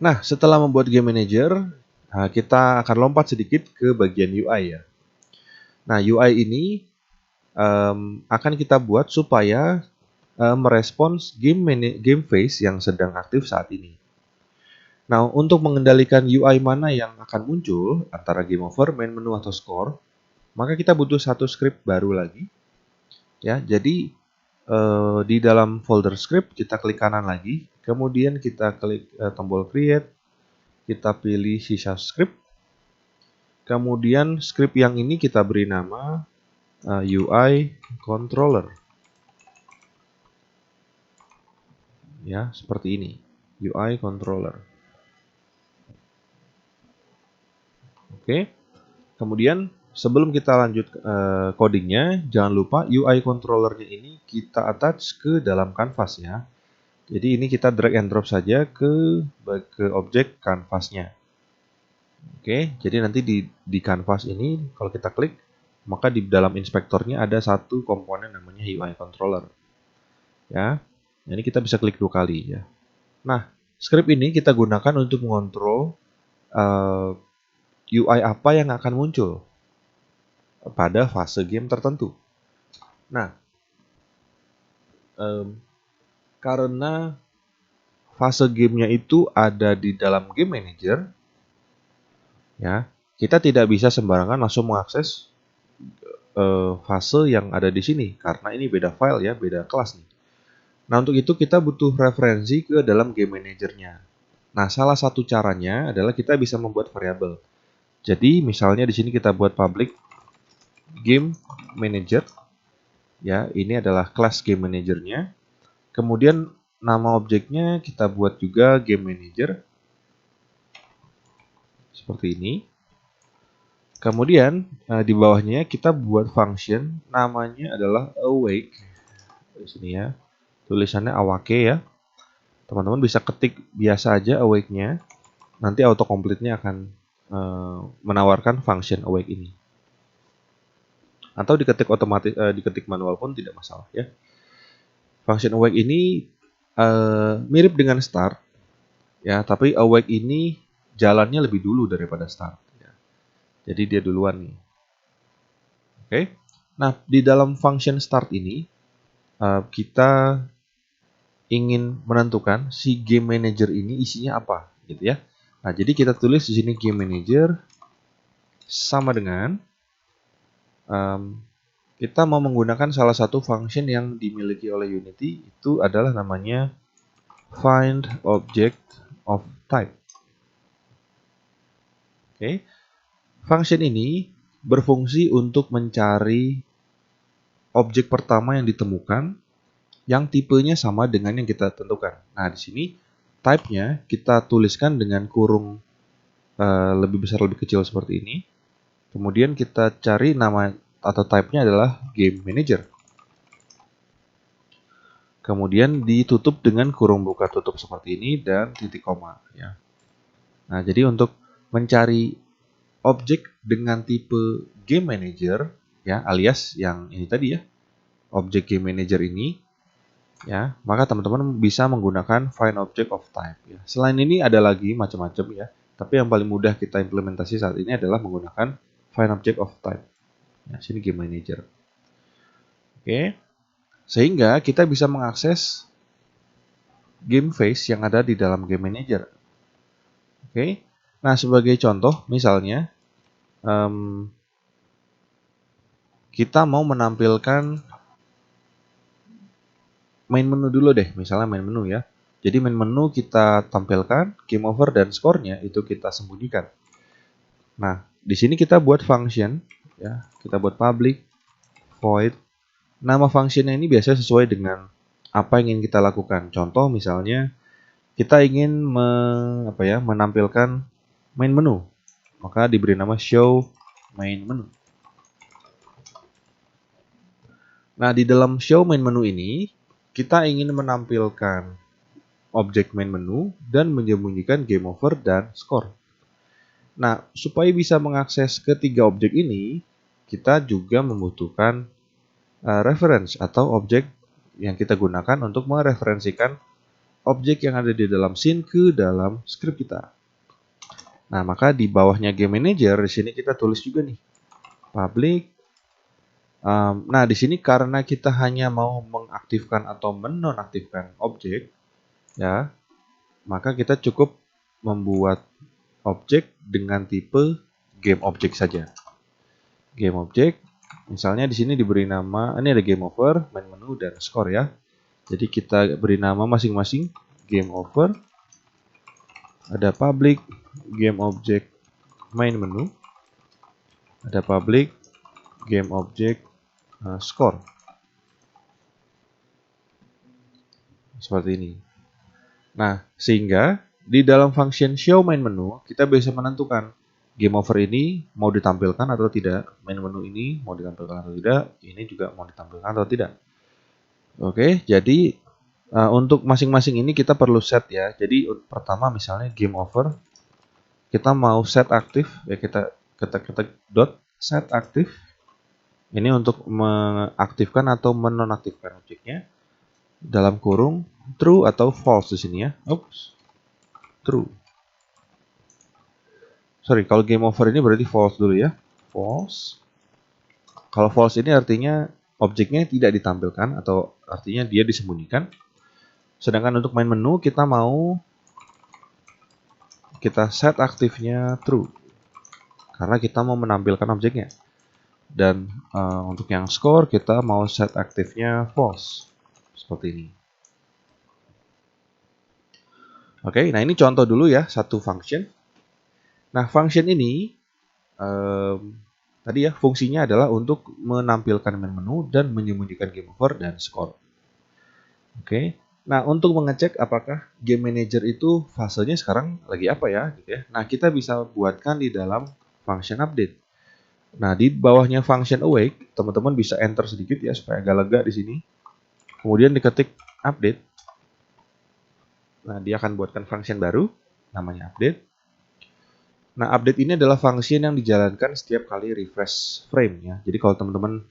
Nah, setelah membuat game manager, kita akan lompat sedikit ke bagian UI ya. Nah, UI ini akan kita buat supaya merespons game phase yang sedang aktif saat ini. Nah, untuk mengendalikan UI mana yang akan muncul antara game over, main menu atau score, maka kita butuh satu script baru lagi. Ya, jadi di dalam folder script kita klik kanan lagi, kemudian kita klik tombol create, kita pilih C# script. Kemudian script yang ini kita beri nama UI controller. Ya, seperti ini. UI controller. Oke. Kemudian sebelum kita lanjut codingnya, jangan lupa UI controllernya ini kita attach ke dalam canvas ya. Jadi ini kita drag and drop saja ke objek canvasnya. Oke, jadi nanti di canvas ini kalau kita klik, maka di dalam inspektornya ada satu komponen namanya UI controller. Ya, ini kita bisa klik 2 kali ya. Nah, script ini kita gunakan untuk mengontrol UI apa yang akan muncul pada fase game tertentu. Nah, karena fase gamenya itu ada di dalam game manager, ya, kita tidak bisa sembarangan langsung mengakses fase yang ada di sini karena ini beda file ya, beda kelas nih. Nah, untuk itu kita butuh referensi ke dalam game manajernya. Nah, salah satu caranya adalah kita bisa membuat variabel. Jadi, misalnya di sini kita buat public game manager. Ya, ini adalah kelas game manajernya. Kemudian nama objeknya kita buat juga game manager. Seperti ini. Kemudian di bawahnya kita buat function namanya adalah awake. Di sini ya. Tulisannya awake ya. Teman-teman bisa ketik biasa aja awake-nya. Nanti autocomplete-nya akan menawarkan function awake ini. Atau diketik otomatis, diketik manual pun tidak masalah ya. Function awake ini mirip dengan start ya, tapi awake ini jalannya lebih dulu daripada start ya. Jadi dia duluan nih. Oke. Nah, di dalam function start ini kita ingin menentukan si game manager ini isinya apa gitu ya. Nah, jadi kita tulis di sini game manager sama dengan kita mau menggunakan salah satu function yang dimiliki oleh Unity, itu adalah namanya find object of type. Oke. Function ini berfungsi untuk mencari objek pertama yang ditemukan yang tipenya sama dengan yang kita tentukan. Nah, di sini type-nya kita tuliskan dengan kurung lebih besar lebih kecil seperti ini. Kemudian kita cari nama atau type-nya adalah game manager. Kemudian ditutup dengan kurung buka tutup seperti ini dan titik koma ya. Nah, jadi untuk mencari objek dengan tipe game manager ya, alias yang ini tadi ya, objek game manager ini ya, maka teman-teman bisa menggunakan find object of type ya. Selain ini ada lagi macam-macam ya, tapi yang paling mudah kita implementasi saat ini adalah menggunakan find object of type. Ya, sini game manager. Oke. Sehingga kita bisa mengakses game phase yang ada di dalam game manager. Oke. Nah, sebagai contoh misalnya kita mau menampilkan main menu dulu deh, misalnya main menu ya. Jadi main menu kita tampilkan, game over dan skornya itu kita sembunyikan. Nah, di sini kita buat function ya, kita buat public void. Nama functionnya ini biasanya sesuai dengan apa yang ingin kita lakukan. Contoh misalnya kita ingin menampilkan main menu, maka diberi nama show main menu. Nah, di dalam show main menu ini kita ingin menampilkan objek main menu dan menyembunyikan game over dan score. Nah, supaya bisa mengakses ketiga objek ini, kita juga membutuhkan reference atau objek yang kita gunakan untuk mereferensikan objek yang ada di dalam scene ke dalam script kita. Nah, maka di bawahnya game manager di sini kita tulis juga nih public. Nah, di sini karena kita hanya mau mengaktifkan atau menonaktifkan objek, ya, maka kita cukup membuat objek dengan tipe game object saja. Game object, misalnya di sini diberi nama, ini ada game over, main menu, dan score ya. Jadi kita beri nama masing-masing game over, ada public, game object, main menu, ada public, game object, score. Seperti ini. Nah, sehingga di dalam function show main menu, kita bisa menentukan game over ini mau ditampilkan atau tidak, main menu ini mau ditampilkan atau tidak, ini juga mau ditampilkan atau tidak. Oke, jadi untuk masing-masing ini kita perlu set ya. Jadi pertama misalnya game over, kita mau set aktif, ya kita ketik dot set aktif. Ini untuk mengaktifkan atau menonaktifkan objeknya. Dalam kurung true atau false di sini ya. Oops. True. Sorry, kalau game over ini berarti false dulu ya. False. Kalau false ini artinya objeknya tidak ditampilkan atau artinya dia disembunyikan. Sedangkan untuk main menu kita mau kita set aktifnya true. Karena kita mau menampilkan objeknya. Dan untuk yang score kita mau set aktifnya false. Seperti ini. Oke, nah ini contoh dulu ya, satu function. Nah, function ini tadi ya fungsinya adalah untuk menampilkan main menu dan menyembunyikan game over dan score. Oke. Nah, untuk mengecek apakah game manager itu fasenya sekarang lagi apa ya, gitu ya. Nah, kita bisa buatkan di dalam function update. Nah, di bawahnya function awake, teman-teman bisa enter sedikit ya supaya agak lega di sini. Kemudian diketik update. Nah, dia akan buatkan function baru namanya update. Nah, update ini adalah function yang dijalankan setiap kali refresh frame ya. Jadi kalau teman-teman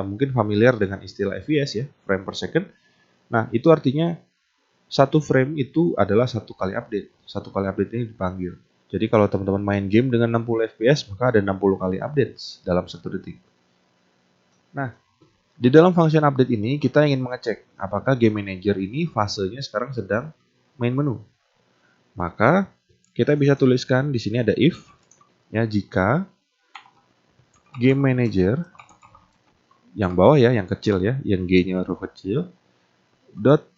mungkin familiar dengan istilah FPS ya, frame per second. Nah, itu artinya satu frame itu adalah satu kali update. Satu kali update ini dipanggil. Jadi kalau teman-teman main game dengan 60 FPS, maka ada 60 kali update dalam 1 detik. Nah, di dalam function update ini kita ingin mengecek apakah game manager ini fasenya sekarang sedang main menu. Maka kita bisa tuliskan di sini ada if ya, jika game manager yang bawah ya, yang kecil ya, yang G-nya huruf kecil dot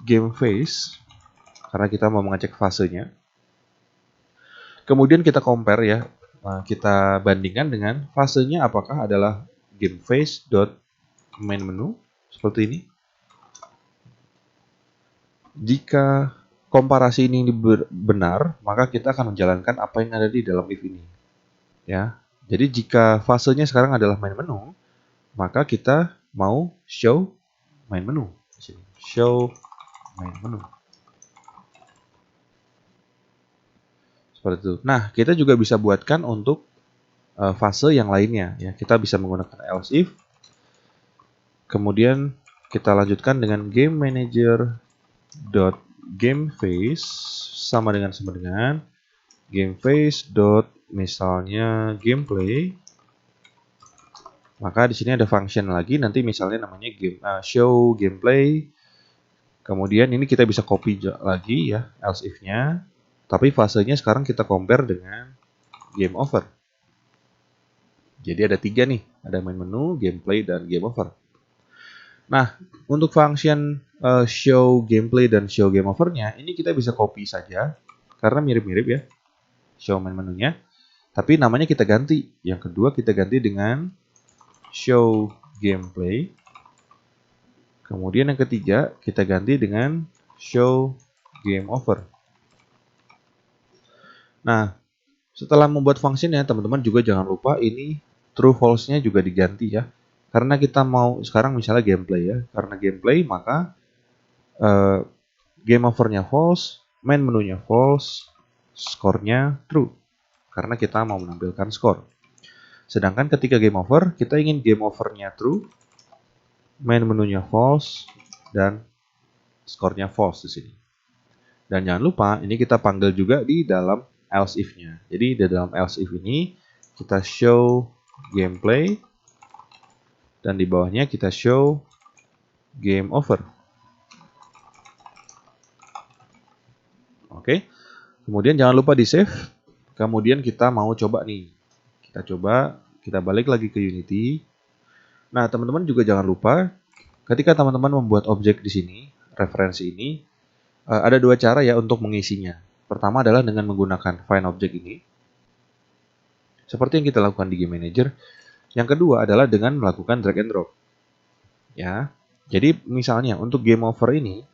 game phase, karena kita mau mengecek fasenya. Kemudian kita compare ya, kita bandingkan dengan fasenya apakah adalah game phase dot main menu seperti ini. Jika komparasi ini benar, maka kita akan menjalankan apa yang ada di dalam if ini. Ya. Jadi jika fasenya sekarang adalah main menu, maka kita mau show main menu. Show main menu. Seperti itu. Nah, kita juga bisa buatkan untuk fase yang lainnya. Ya, kita bisa menggunakan else if. Kemudian kita lanjutkan dengan game manager dot game phase sama dengan game phase dot misalnya gameplay. Maka di sini ada function lagi, nanti misalnya namanya show gameplay. Kemudian ini kita bisa copy lagi ya else if-nya. Tapi fasenya sekarang kita compare dengan game over. Jadi ada 3 nih, ada main menu, gameplay, dan game over. Nah, untuk function show gameplay dan show game over-nya, ini kita bisa copy saja, karena mirip-mirip ya, show main menunya. Tapi namanya kita ganti. Yang kedua kita ganti dengan show gameplay. Kemudian yang ketiga kita ganti dengan show game over. Nah, setelah membuat function-nya, teman-teman juga jangan lupa ini true false-nya juga diganti ya. Karena kita mau sekarang misalnya gameplay ya. Karena gameplay maka game over-nya false, main menunya false, score-nya true. Karena kita mau menampilkan score. Sedangkan ketika game over, kita ingin game over-nya true, main menunya false, dan score-nya false di sini. Dan jangan lupa ini kita panggil juga di dalam else if-nya. Jadi di dalam else if ini kita show gameplay dan di bawahnya kita show game over. Oke. Kemudian jangan lupa di save. Kemudian kita mau coba nih. Kita coba, kita balik lagi ke Unity. Nah, teman-teman juga jangan lupa ketika teman-teman membuat objek di sini, referensi ini, ada dua cara ya untuk mengisinya. Pertama adalah dengan menggunakan find object ini, seperti yang kita lakukan di Game Manager. Yang kedua adalah dengan melakukan drag and drop. Ya, jadi misalnya untuk game over ini,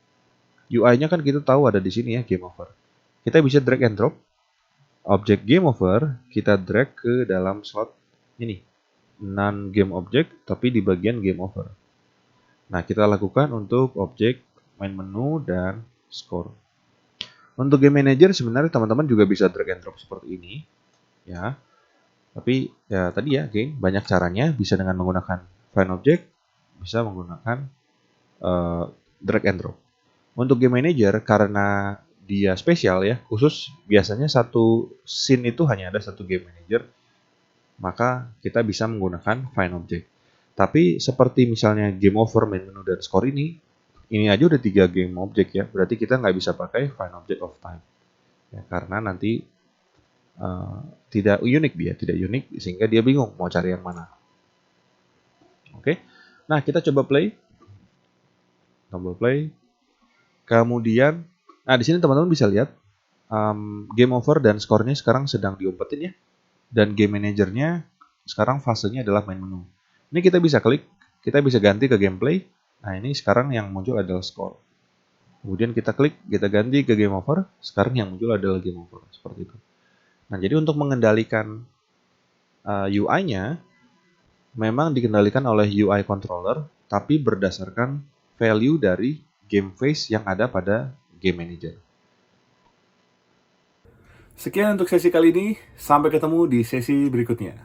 UI-nya kan kita tahu ada di sini ya, game over. Kita bisa drag and drop objek game over, kita drag ke dalam slot ini, non game object, tapi di bagian game over. Nah, kita lakukan untuk objek main menu dan score. Untuk game manager sebenarnya teman-teman juga bisa drag and drop seperti ini, ya. Tapi ya tadi ya, banyak caranya. Bisa dengan menggunakan find object, bisa menggunakan drag and drop. Untuk game manager karena dia spesial ya, khusus biasanya satu scene itu hanya ada satu game manager, maka kita bisa menggunakan find object. Tapi seperti misalnya game over, main menu, dan score ini aja udah 3 game object ya, berarti kita nggak bisa pakai find object of time. Ya, karena nanti tidak unik sehingga dia bingung mau cari yang mana. Oke, nah kita coba play, tombol play. Kemudian, nah di sini teman-teman bisa lihat game over dan skornya sekarang sedang diumpetin ya, dan game manajernya sekarang fasenya adalah main menu. Ini kita bisa klik, kita bisa ganti ke gameplay. Nah ini sekarang yang muncul adalah score. Kemudian kita klik, kita ganti ke game over, sekarang yang muncul adalah game over, seperti itu. Nah, jadi untuk mengendalikan UI-nya, memang dikendalikan oleh UI controller, tapi berdasarkan value dari game face yang ada pada game manager. Sekian untuk sesi kali ini, sampai ketemu di sesi berikutnya.